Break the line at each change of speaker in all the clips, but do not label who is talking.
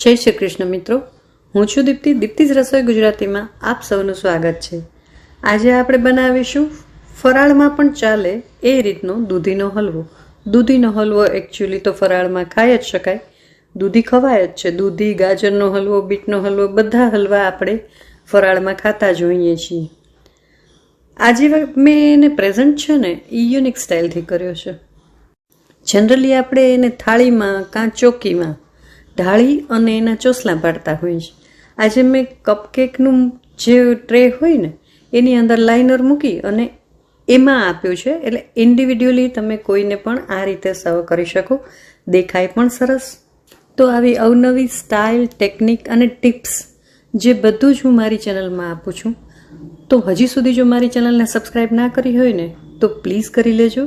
જય શ્રી કૃષ્ણ મિત્રો, હું છું દીપ્તિ. દીપ્તિ's રસોઈ ગુજરાતીમાં આપ સૌનું સ્વાગત છે. આજે આપણે બનાવીશું ફરાળમાં પણ ચાલે એ રીતનો દૂધીનો હલવો. દૂધીનો હલવો એકચ્યુઅલી તો ફરાળમાં ખાઈ જ શકાય, દૂધી ખવાય જ છે. દૂધી, ગાજરનો હલવો, બીટનો હલવો, બધા હલવા આપણે ફરાળમાં ખાતા જોઈએ છીએ. આજે મેં એને પ્રેઝન્ટ છે ને એ યુનિક સ્ટાઇલથી કર્યો છે. જનરલી આપણે એને થાળીમાં કાં ચોકીમાં ઢાળી અને એના ચોસલા પાડતા હોઈએ છીએ. આજે મેં કપકેકનું જે ટ્રે હોય ને એની અંદર લાઇનર મૂકી અને એમાં આપ્યું છે. એટલે ઇન્ડિવિડ્યુઅલી તમે કોઈને પણ આ રીતે સર્વ કરી શકો, દેખાય પણ સરસ. તો આવી અવનવી સ્ટાઇલ, ટેકનિક અને ટિપ્સ જે બધું જ હું મારી ચેનલમાં આપું છું. તો હજી સુધી જો મારી ચેનલને સબસ્ક્રાઈબ ના કરી હોય ને તો પ્લીઝ કરી લેજો.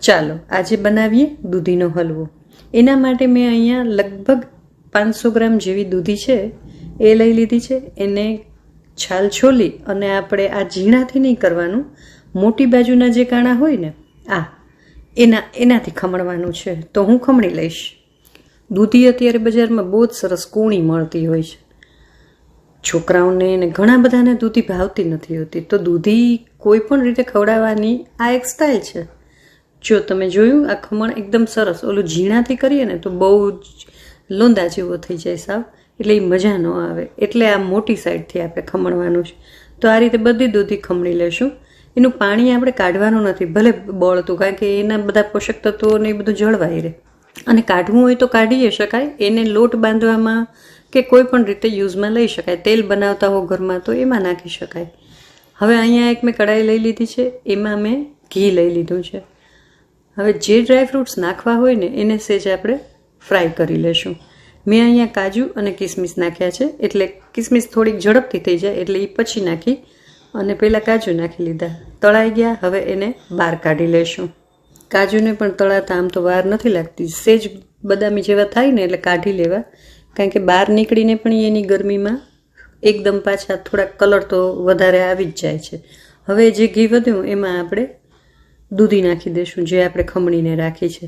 ચાલો આજે બનાવીએ દૂધીનો હલવો. એના માટે મેં અહીંયા લગભગ 500 ગ્રામ જેવી દૂધી છે એ લઈ લીધી છે. એને છાલ છોલી અને આપણે આ ઝીણાથી નહીં કરવાનું, મોટી બાજુના જે કાણા હોય ને એનાથી ખમણવાનું છે. તો હું ખમણી લઈશ. દૂધી અત્યારે બજારમાં બહુ જ સરસ કૂણી મળતી હોય છે. છોકરાઓને ને ઘણા બધાને દૂધી ભાવતી નથી હોતી, તો દૂધી કોઈ પણ રીતે ખવડાવવાની આ એક સ્ટાઇલ છે. જો તમે જોયું, આ ખમણ એકદમ સરસ, ઓલું ઝીણાથી કરીએ ને તો બહુ જ લોંદા જેવો થઈ જાય સાવ, એટલે એ મજા ન આવે. એટલે આ મોટી સાઈડથી આપણે ખમણવાનું છે. તો આ રીતે બધી દૂધી ખમણી લેશું. એનું પાણી આપણે કાઢવાનું નથી, ભલે બળતું, કારણ કે એના બધા પોષક તત્વો ને એ બધું જળવાઈ રહે. અને કાઢવું હોય તો કાઢી શકાય. એને લોટ બાંધવામાં કે કોઈ પણ રીતે યુઝમાં લઈ શકાય. તેલ બનાવતા હો ઘરમાં તો એમાં નાખી શકાય. હવે અહીંયા એક મેં કઢાઈ લઈ લીધી છે, એમાં મેં ઘી લઈ લીધું છે. હવે જે ડ્રાયફ્રૂટ્સ નાખવા હોય ને એને સેજ આપણે ફ્રાય કરી લેશું. મેં અહીંયા કાજુ અને કિસમિસ નાખ્યા છે, એટલે કિસમિસ થોડીક ઝડપથી થઈ જાય એટલે એ પછી નાખી અને પહેલાં કાજુ નાખી લીધા. તળાઈ ગયા, હવે એને બહાર કાઢી લેશું. કાજુને પણ તળાતા આમ તો વાર નથી લાગતી, સેજ બદામી જેવા થાય ને એટલે કાઢી લેવા, કારણ કે બહાર નીકળીને પણ એની ગરમીમાં એકદમ પાછા થોડાક કલર તો વધારે આવી જ જાય છે. હવે જે ઘી વધ્યું એમાં આપણે દૂધી નાખી દઈશું, જે આપણે ખમણીને રાખી છે.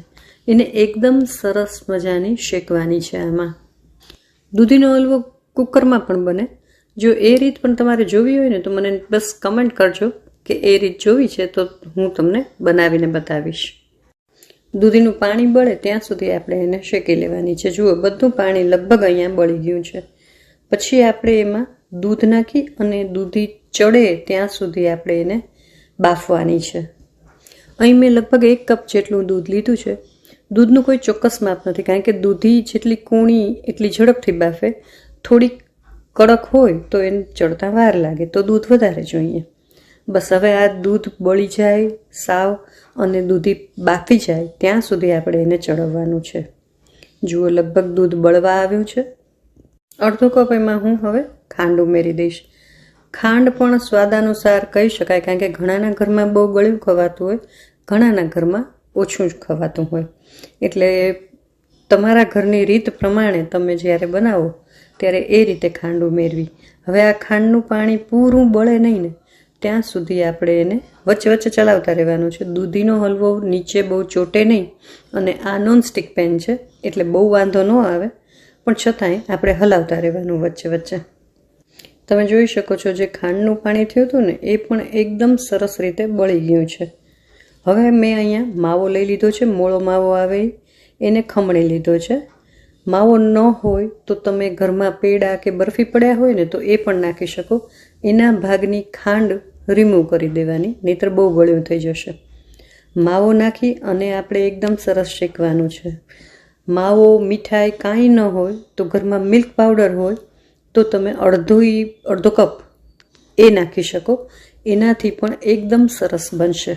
એને એકદમ સરસ મજાની શેકવાની છે. આમાં દૂધીનો હલવો કુકરમાં પણ બને. જો એ રીત પણ તમારે જોવી હોય ને તો મને બસ કમેન્ટ કરજો કે એ રીત જોવી છે, તો હું તમને બનાવીને બતાવીશ. દૂધીનું પાણી બળે ત્યાં સુધી આપણે એને શેકી લેવાની છે. જુઓ, બધું પાણી લગભગ અહીંયા બળી ગયું છે. પછી આપણે એમાં દૂધ નાખી અને દૂધી ચડે ત્યાં સુધી આપણે એને બાફવાની છે. અહીં મેં લગભગ 1 કપ જેટલું દૂધ લીધું છે. દૂધનું કોઈ ચોક્કસ માપ નથી, કારણ કે દૂધી જેટલી કૂણી એટલી ઝડપથી બાફે. થોડીક કડક હોય તો એને ચડતા વાર લાગે, તો દૂધ વધારે જોઈએ. બસ હવે આ દૂધ બળી જાય સાવ અને દૂધી બાફી જાય ત્યાં સુધી આપણે એને ચડવવાનું છે. જુઓ, લગભગ દૂધ બળવા આવ્યું છે. અડધો કપ એમાં હું હવે ખાંડ ઉમેરી દઈશ. ખાંડ પણ સ્વાદાનુસાર કહી શકાય, કારણ કે ઘણાના ઘરમાં બહુ ગળ્યું ખવાતું હોય, ઘણાના ઘરમાં ઓછું જ ખવાતું હોય. એટલે તમારા ઘરની રીત પ્રમાણે તમે જ્યારે બનાવો ત્યારે એ રીતે ખાંડ ઉમેરવી. હવે આ ખાંડનું પાણી પૂરું બળે નહીં ને ત્યાં સુધી આપણે એને વચ્ચે વચ્ચે ચલાવતા રહેવાનું છે. દૂધીનો હલવો નીચે બહુ ચોટે નહીં, અને આ નોનસ્ટિક પેન છે એટલે બહુ વાંધો ન આવે, પણ છતાંય આપણે હલાવતા રહેવાનું વચ્ચે વચ્ચે. તમે જોઈ શકો છો, જે ખાંડનું પાણી થયું હતું ને એ પણ એકદમ સરસ રીતે બળી ગયું છે. હવે મેં અહીંયા માવો લઈ લીધો છે, મોળો માવો આવે એને ખમણી લીધો છે. માવો ન હોય તો તમે ઘરમાં પેડા કે બરફી પડ્યા હોય ને તો એ પણ નાખી શકો. એના ભાગની ખાંડ રિમૂવ કરી દેવાની, નહીંતર બહુ ગળ્યું થઈ જશે. માવો નાખી અને આપણે એકદમ સરસ શેકવાનું છે. માવો, મીઠાઈ કાંઈ ન હોય તો ઘરમાં મિલ્ક પાવડર હોય તો તમે અડધો કપ એ નાખી શકો. એનાથી પણ એકદમ સરસ બનશે.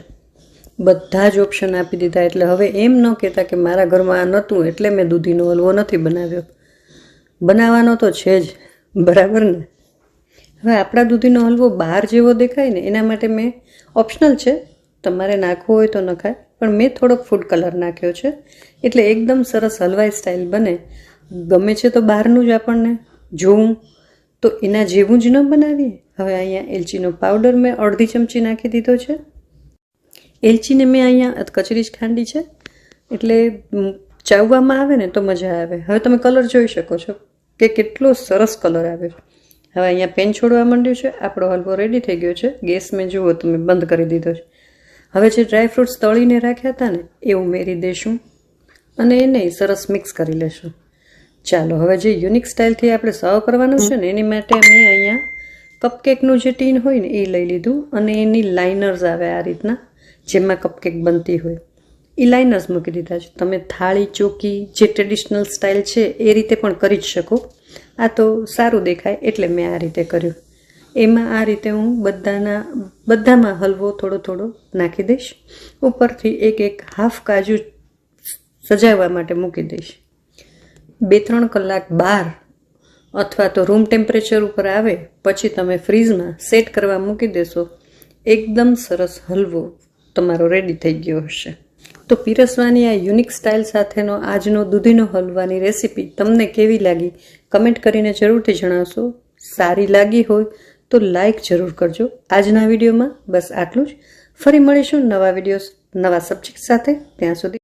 બધા જ ઓપ્શન આપી દીધા, એટલે હવે એમ ન કહેતા કે મારા ઘરમાં આ નહોતું એટલે મેં દૂધીનો હલવો નથી બનાવ્યો. બનાવવાનો તો છે જ, બરાબર ને? હવે આપણા દૂધીનો હલવો બહાર જેવો દેખાય ને એના માટે મેં ઓપ્શનલ છે, તમારે નાખવો હોય તો નખાય, પણ મેં થોડોક ફૂડ કલર નાખ્યો છે એટલે એકદમ સરસ હલવાઈ સ્ટાઇલ બને. ગમે છે તો બહારનું જ આપણને જોવું, તો એના જેવું જ ન બનાવીએ. હવે અહીંયા એલચીનો પાવડર મેં અડધી ચમચી નાખી દીધો છે. એલચીને મેં અહીંયા કચરી જ ખાંડી છે, એટલે ચાવવામાં આવે ને તો મજા આવે. હવે તમે કલર જોઈ શકો છો કે કેટલો સરસ કલર આવે છે. હવે અહીંયા પેન છોડવા માંડ્યું છે. આપણો હલવો રેડી થઈ ગયો છે. ગેસ મેં જુઓ તમે બંધ કરી દીધો છે. હવે જે ડ્રાયફ્રૂટ્સ તળીને રાખ્યા હતા ને એ ઉમેરી દઈશું અને એને સરસ મિક્સ કરી લેશું. ચાલો હવે જે યુનિક સ્ટાઇલથી આપણે સર્વ કરવાનું છે ને એની માટે મેં અહીંયા કપકેકનું જે ટીન હોય ને એ લઈ લીધું અને એની લાઇનર્સ આવે આ રીતના જેમાં કપકેક બનતી હોય એ લાઇનર્સ મૂકી દીધા છે. તમે થાળી ચોકી જે ટ્રેડિશનલ સ્ટાઇલ છે એ રીતે પણ કરી જ શકો. આ તો સારું દેખાય એટલે મેં આ રીતે કર્યું. એમાં આ રીતે હું બધામાં હલવો થોડો થોડો નાખી દઈશ. ઉપરથી એક હાફ કાજુ સજાવવા માટે મૂકી દઈશ. 2-3 કલાક બહાર અથવા તો રૂમ ટેમ્પરેચર ઉપર આવે પછી તમે ફ્રીઝમાં સેટ કરવા મૂકી દેશો. એકદમ સરસ હલવો તમારો રેડી થઈ ગયો હશે. તો પીરસવાની આ યુનિક સ્ટાઇલ સાથેનો આજનો દૂધીનો હલવાની રેસીપી તમને કેવી લાગી કમેન્ટ કરીને જરૂરથી જણાવશો. સારી લાગી હોય તો લાઈક જરૂર કરજો. આજના વિડીયોમાં બસ આટલું જ. ફરી મળીશું નવા વિડીયો નવા સબ્જેક્ટ સાથે. ત્યાં સુધી